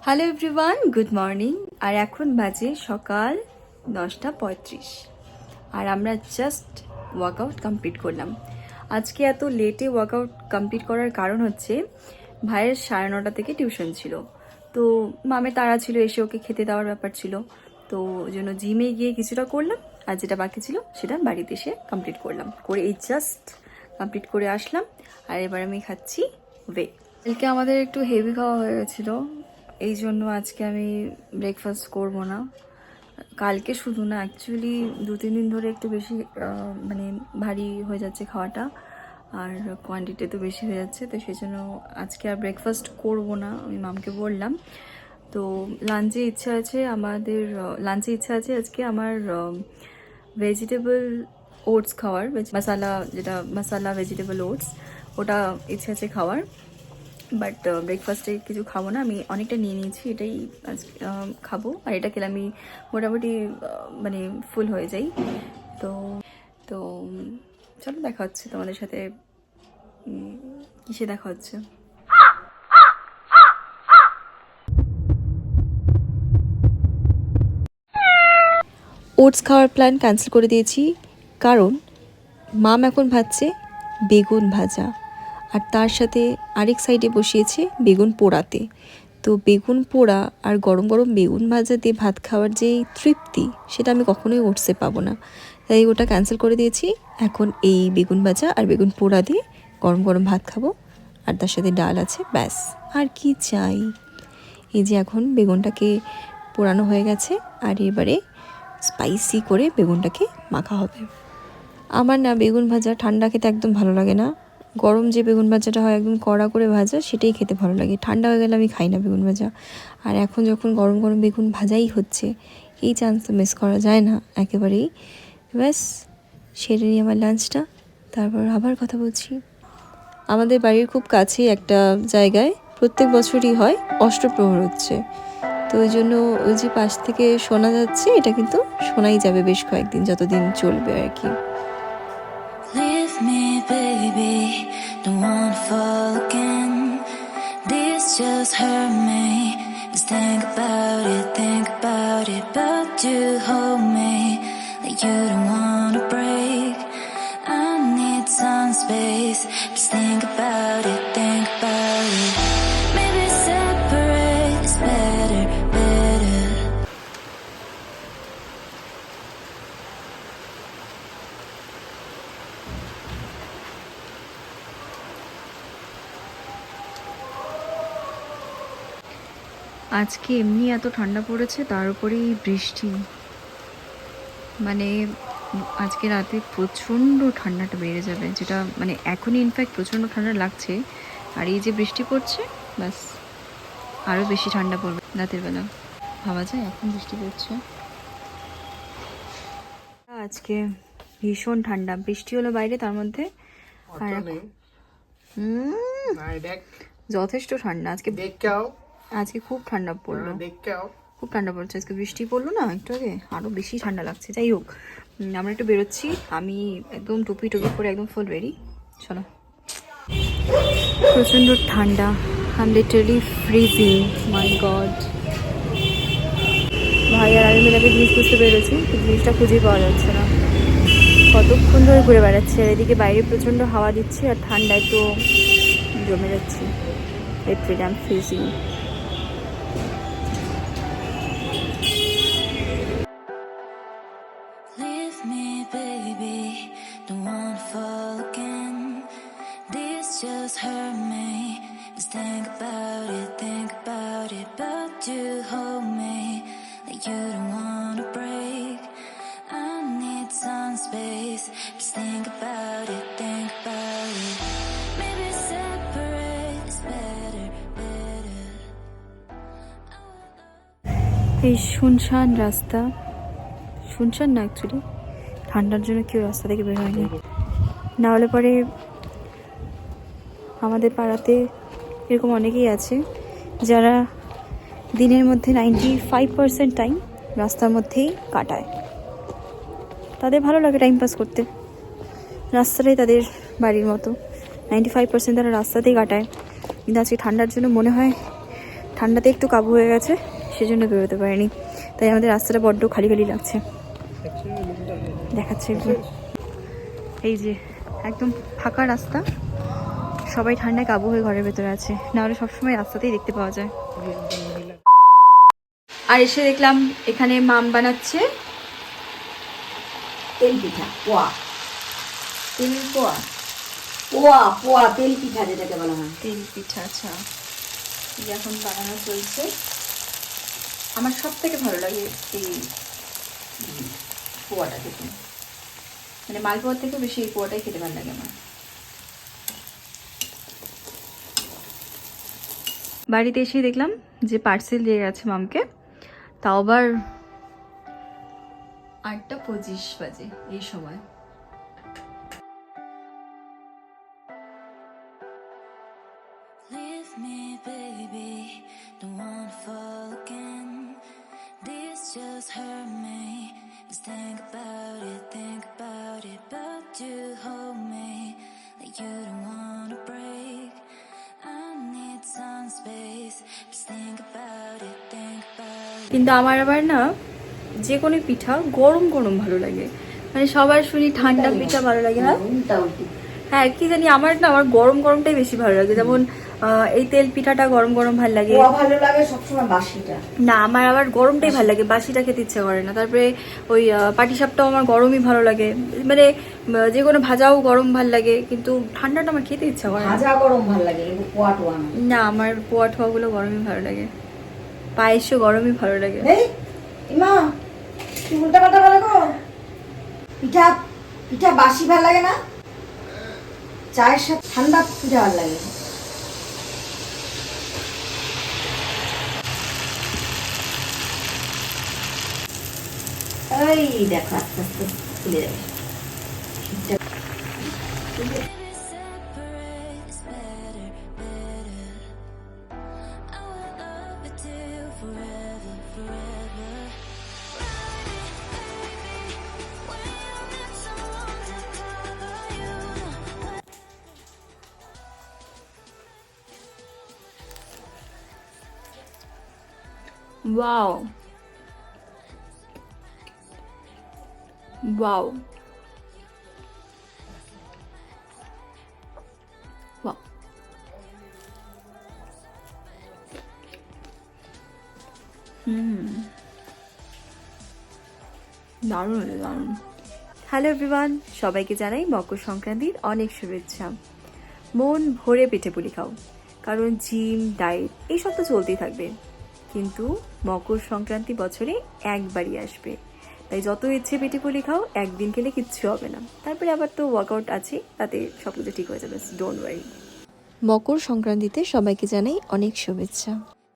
Hello everyone, good morning. আর এখন বাজে সকাল 10:35 আর আমরা জাস্ট ওয়ার্কআউট কমপ্লিট করলাম। আজকে এত লেটে ওয়ার্কআউট কমপ্লিট করার কারণ হচ্ছে ভাইয়ের 9:30 থেকে টিউশন ছিল, তো মামের তাড়া ছিল, এসে ওকে খেতে দেওয়ার ব্যাপার ছিল, তো ওই জন্য জিমে গিয়ে কিছুটা করলাম আর যেটা বাকি ছিল সেটা বাড়িতে এসে কমপ্লিট করলাম, করে এই জাস্ট কমপ্লিট করে আসলাম। আর এবার আমি খাচ্ছি ওয়ে। কালকে আমাদের একটু হেভি খাওয়া হয়ে গেছিলো, এই জন্য আজকে আমি ব্রেকফাস্ট করব না। কালকে শুধু না, অ্যাকচুয়ালি 2-3 দিন ধরে একটু বেশি মানে ভারী হয়ে যাচ্ছে খাওয়াটা, আর কোয়ান্টিটি তো বেশি হয়ে যাচ্ছে, তো সেই জন্য আজকে আর ব্রেকফাস্ট করব না, আমি মামকে বললাম। তো লাঞ্চে ইচ্ছা আছে আজকে আমার ভেজিটেবল ওটস খাওয়ার, মশালা, যেটা মশালা ভেজিটেবল ওটস, ওটা ইচ্ছে আছে খাওয়ার। বাট ব্রেকফাস্টে কিছু খাবো না, আমি অনেকটা নিয়ে নিয়েছি, এটাই আজকে খাবো। আর এটা খেলে আমি মোটামুটি মানে ফুল হয়ে যাই। তো তো চলো দেখা হচ্ছে তোমাদের সাথে, কিসে দেখা হচ্ছে। ওটস খাওয়ার প্ল্যান ক্যান্সেল করে দিয়েছি, কারণ মাম এখন ভাজছে বেগুন ভাজা, আর তার সাথে আরেক সাইডে বসিয়েছে বেগুন পোড়াতে। তো বেগুন পোড়া আর গরম গরম বেগুন ভাজা দিয়ে ভাত খাওয়ার যে তৃপ্তি, সেটা আমি কখনোই ওটসে পাবো না, তাই ওটা ক্যান্সেল করে দিয়েছি। এখন এই বেগুন ভাজা আর বেগুন পোড়া দিয়ে গরম গরম ভাত খাবো, আর তার সাথে ডাল আছে, ব্যাস আর কি চাই। এই যে এখন বেগুনটাকে পোড়ানো হয়ে গেছে, আর এবারে স্পাইসি করে বেগুনটাকে মাখা হবে। আমার না বেগুন ভাজা ঠান্ডা খেতে একদম ভালো লাগে না, গরম যে বেগুন ভাজাটা হয় একদম কড়া করে ভাজা, সেটাই খেতে ভালো লাগে। ঠান্ডা হয়ে গেলে আমি খাই না বেগুন ভাজা। আর এখন যখন গরম গরম বেগুন ভাজাই হচ্ছে, এই চান্স তো মিস করা যায় না একেবারেই। ব্যাস সেরে নিই আমার লাঞ্চটা, তারপর আবার কথা বলছি। আমাদের বাড়ির খুব কাছেই একটা জায়গায় প্রত্যেক বছরই হয় অষ্টপ্রহর হচ্ছে, তো ওই জন্য ওই যে পাশ থেকে শোনা যাচ্ছে, এটা কিন্তু শোনাই যাবে বেশ কয়েকদিন, যতদিন চলবে আর কি। Leave me, baby, don't wanna fall again. This just hurt me. Just think about it, but you hold me like you don't wanna break. I need some space. Just think about it. Maybe separate is better. আজকে এমনি এত ঠান্ডা পড়েছে, তার উপরেই বৃষ্টি, মানে আজকে রাতে প্রচণ্ড ঠান্ডাটা বেড়ে যাবে, যেটা মানে এখনই ইনফ্যাক্ট প্রচণ্ড ঠান্ডা লাগছে, আর এই যে বৃষ্টি পড়ছে, ব্যাস আরও বেশি ঠান্ডা পড়বে রাতের বেলা, ভাবা যায় এখন বৃষ্টি পড়ছে। আজকে ভীষণ ঠান্ডা, বৃষ্টি হলো বাইরে, তার মধ্যে আর যথেষ্ট ঠান্ডা আজকে। আজকে খুব ঠান্ডা পড়লো, খুব ঠান্ডা পড়ছে আজকে, বৃষ্টি পড়লো না একটু আগে, আরও বেশি ঠান্ডা লাগছে। যাই হোক, আমরা একটু বেরোচ্ছি, আমি একদম টুপি করে একদম ফুল রেডি, চলো। প্রচণ্ড ঠান্ডা, I am literally freezing, my god. ভাই আর আমি মিলে জিনিস খুঁজতে বেরোচ্ছি, জিনিসটা খুঁজেই পাওয়া যাচ্ছে না, কতক্ষণ ধরে ঘুরে বেড়াচ্ছে, আর এদিকে বাইরে প্রচণ্ড হাওয়া দিচ্ছে, আর ঠান্ডায় তো জমে যাচ্ছি, literally I am freezing. Leave me, baby, don't wanna fall again. This just hurt me. Just think about it, but you hold me like you don't wanna break. I need some space. Just think about it. Maybe separate is better. এই শুনশান রাস্তা, শুনশান না actually, ঠান্ডার জন্য কেউ রাস্তা থেকে বের হয়নি, না হলে পরে আমাদের পাড়াতে এরকম অনেকেই আছে যারা দিনের মধ্যে 95% টাইম রাস্তার মধ্যেই কাটায়, তাদের ভালো লাগে টাইম পাস করতে, রাস্তাটাই তাদের বাড়ির মতো, 95% তারা রাস্তাতেই কাটায়। কিন্তু আজকে ঠান্ডার জন্য মনে হয় ঠান্ডাতে একটু কাবু হয়ে গেছে, সেজন্য বেরোতে পারিনি। তাই আমাদের রাস্তাটা বড্ড খালি খালি লাগছে। দেখাচ্ছে একটু, এই যে একদম ফাঁকা রাস্তা, সবাই ঠান্ডায় কাবু হয়ে ঘরের ভেতরে আছে, নাহলে সবসময় রাস্তাতেই দেখতে পাওয়া যায়। আর এসে দেখলাম এখানে মাম বানাচ্ছে তেল পিঠা, পোয়া তেল পোয়া। পোয়া পোয়া তেল পিঠা যেটাকে বলা হয়। তেল পিঠা, আচ্ছা। এই এখন বানানো চলছে। আমার সব থেকে ভালো লাগে এই পোয়াটা খেতে, মানে মালপোয়ার থেকে বেশি এই পোয়াটাই খেতে ভালো লাগে আমার। বাড়িতে এসে দেখলাম যে পার্সেল দিয়ে গেছে মামকে, তাও আবার 8:25 বাজে এই সময়। Leave me, baby, don't wanna fall again. This just hurt me. Just think about it, but you hold me like you don't wanna break. I need some space. Just think about it, কিন্তু আমার আবার না যে কোনো পিঠা গরম গরম ভালো লাগে, মানে সবার শুনি ঠান্ডা পিঠা ভালো লাগে। হ্যাঁ উল্টা উল্টি। হ্যাঁ, কি জানি আমার না, আমার গরম গরমটাই বেশি ভালো লাগে। যেমন এই তেল পিঠাটা গরম গরম ভালো লাগে। পোয়া ভালো লাগে সবসময় বাসিটা। না, আমার আবার গরমটাই ভালো লাগে, বাসিটা খেতে ইচ্ছা করে না। তারপরে ওই পাটিসাপটাও আমার গরমই ভালো লাগে, মানে যে কোনো ভাজাও গরম ভালো লাগে, কিন্তু ঠান্ডাটা আমার খেতে ইচ্ছা করে না। ভাজা গরম ভালো লাগে, কিন্তু পোয়া টোয়া না। না, আমার পোয়া ঠোয়াগুলো গরমই ভালো লাগে, পায়েসও গরমই ভালো লাগে। এই ইমা, তুই উল্টা পাল্টা বলে গো। পিঠা পিঠা বাসি ভালো লাগে না, চায়ের সাথে ঠান্ডা পিঠা ভালো লাগে। এই দেখো আস্তে আস্তে খুলে যাবে। Maybe separate is better, better. I will love you till forever, forever. Ride it, baby, when you got someone to cover you. Wow wow wow, দারুণ দারুণ। হ্যালো এভরিওয়ান, সবাইকে জানাই মকর সংক্রান্তির অনেক শুভেচ্ছা। মন ভরে পিঠে পুলি খাও, কারণ জিম ডায়েট এইসব তো চলতেই থাকবে, কিন্তু মকর সংক্রান্তি বছরে একবারই আসবে। তাই যত ইচ্ছে পিঠে পুলি খাও, একদিন খেলে কিচ্ছু হবে না, তারপরে আবার তো ওয়ার্কআউট আছে, তাতে সব কিছু ঠিক হয়ে যাবে, ডোন্ট ওয়ারি। মকর সংক্রান্তিতে সবাইকে জানাই অনেক শুভেচ্ছা।